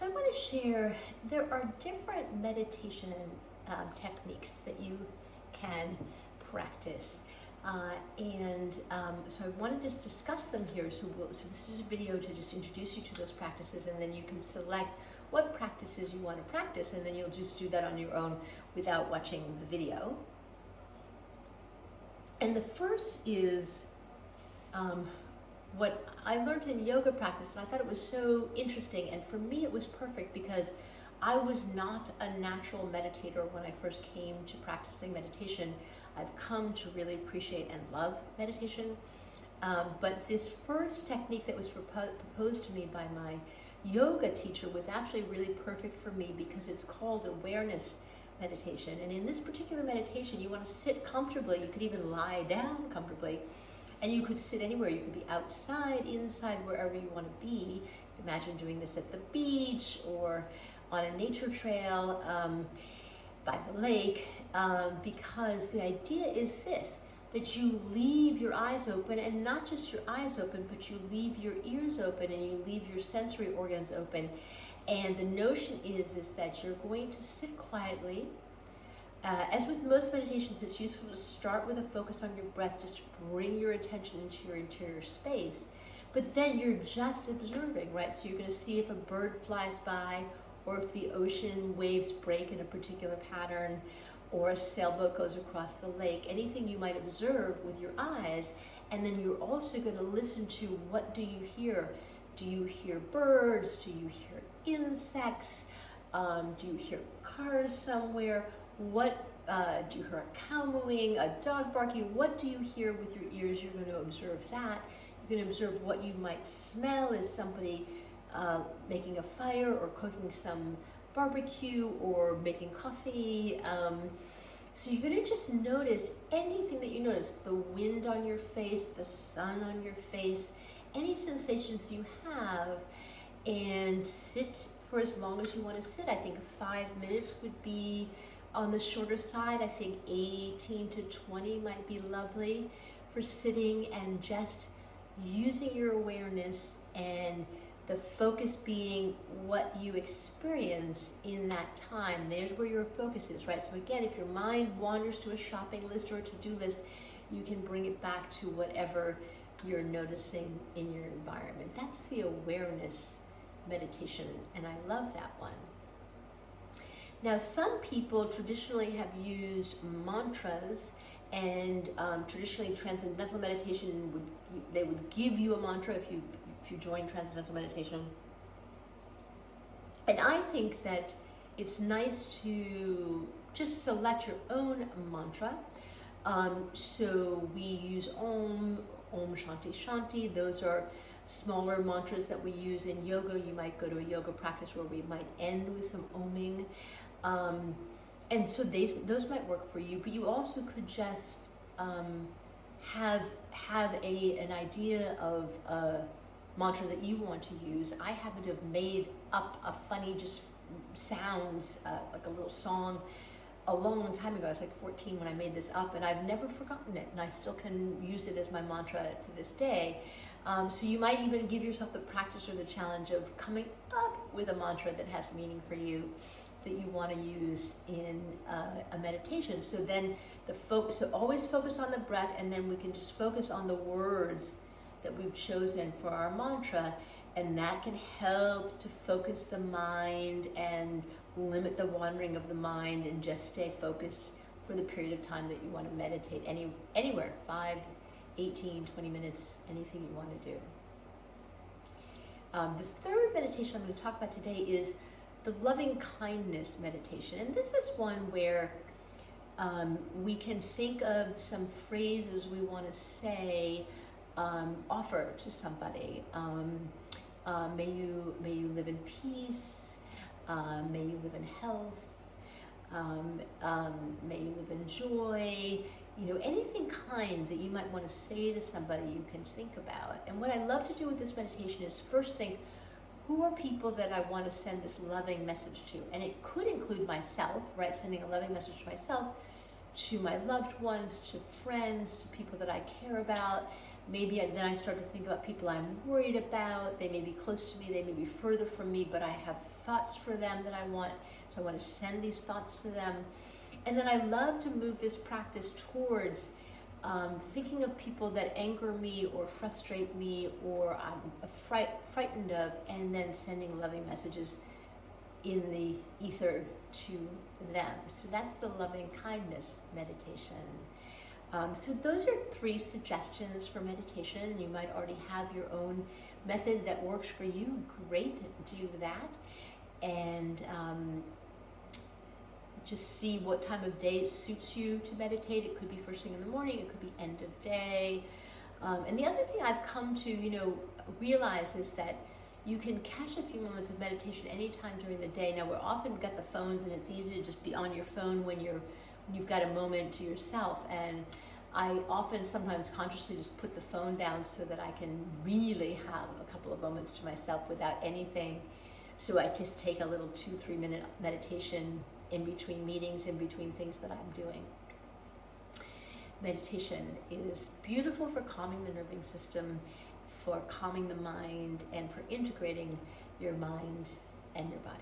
So I want to share, there are different meditation techniques that you can practice. So I want to just discuss them here. So this is a video to just introduce you to those practices, and then you can select what practices you want to practice, and then you'll just do that on your own without watching the video. And the first is what I learned in yoga practice, and I thought it was so interesting, and for me it was perfect because I was not a natural meditator when I first came to practicing meditation. I've come to really appreciate and love meditation, but this first technique that was proposed to me by my yoga teacher was actually really perfect for me because it's called awareness meditation. And in this particular meditation, you want to sit comfortably. You could even lie down comfortably, and you could sit anywhere. You could be outside, inside, wherever you want to be. Imagine doing this at the beach or on a nature trail, by the lake, because the idea is this, that you leave your eyes open, and not just your eyes open, but you leave your ears open and you leave your sensory organs open. And the notion is that you're going to sit quietly. As with most meditations, it's useful to start with a focus on your breath, just to bring your attention into your interior space. But then you're just observing, right? So you're going to see if a bird flies by, or if the ocean waves break in a particular pattern, or a sailboat goes across the lake, anything you might observe with your eyes. And then you're also going to listen to, what do you hear? Do you hear birds? Do you hear insects? Do you hear cars somewhere? What do you hear? A cow mooing, a dog barking? What do you hear with your ears? You're going to observe that. You're going to observe what you might smell. Is somebody making a fire, or cooking some barbecue, or making coffee? So you're going to just notice anything that you notice, the wind on your face, the sun on your face, any sensations you have, and sit for as long as you want to sit. I think 5 minutes would be on the shorter side. I think 18 to 20 might be lovely for sitting and just using your awareness, and the focus being what you experience in that time. There's where your focus is, right? So again, if your mind wanders to a shopping list or a to-do list, you can bring it back to whatever you're noticing in your environment. That's the awareness meditation, and I love that one. Now, some people traditionally have used mantras, and traditionally transcendental meditation they would give you a mantra if you join transcendental meditation. And I think that it's nice to just select your own mantra. So we use Om Shanti Shanti. Those are smaller mantras that we use in yoga. You might go to a yoga practice where we might end with some oming. And so those might work for you, but you also could just have an idea of a mantra that you want to use. I happen to have made up a funny just sounds, like a little song, a long time ago. I was like 14 when I made this up, and I've never forgotten it, and I still can use it as my mantra to this day. So you might even give yourself the practice or the challenge of coming up with a mantra that has meaning for you, that you want to use in a meditation. So then so always focus on the breath, and then we can just focus on the words that we've chosen for our mantra, and that can help to focus the mind and limit the wandering of the mind, and just stay focused for the period of time that you want to meditate, anywhere, 5, 18, 20 minutes, anything you want to do. The third meditation I'm going to talk about today is the loving kindness meditation. And this is one where we can think of some phrases we want to say, offer to somebody. May you live in peace. May you live in health. May you live in joy. Anything kind that you might want to say to somebody, you can think about. And what I love to do with this meditation is first think, who are people that I want to send this loving message to? And it could include myself, right? Sending a loving message to myself, to my loved ones, to friends, to people that I care about. then I start to think about people I'm worried about. They may be close to me, they may be further from me, but I have thoughts for them that I want, so I want to send these thoughts to them. And then I love to move this practice towards thinking of people that anger me or frustrate me or I'm frightened of, and then sending loving messages in the ether to them. So that's the loving kindness meditation. So those are 3 suggestions for meditation. You might already have your own method that works for you. Great, do that. And just see what time of day suits you to meditate. It could be first thing in the morning, it could be end of day. And the other thing I've come to, realize is that you can catch a few moments of meditation anytime during the day. Now, we're often got the phones, and it's easy to just be on your phone when you've got a moment to yourself. And I often sometimes consciously just put the phone down so that I can really have a couple of moments to myself without anything. So I just take a little 2-3 minute meditation in between meetings, in between things that I'm doing. Meditation is beautiful for calming the nervous system, for calming the mind, and for integrating your mind and your body.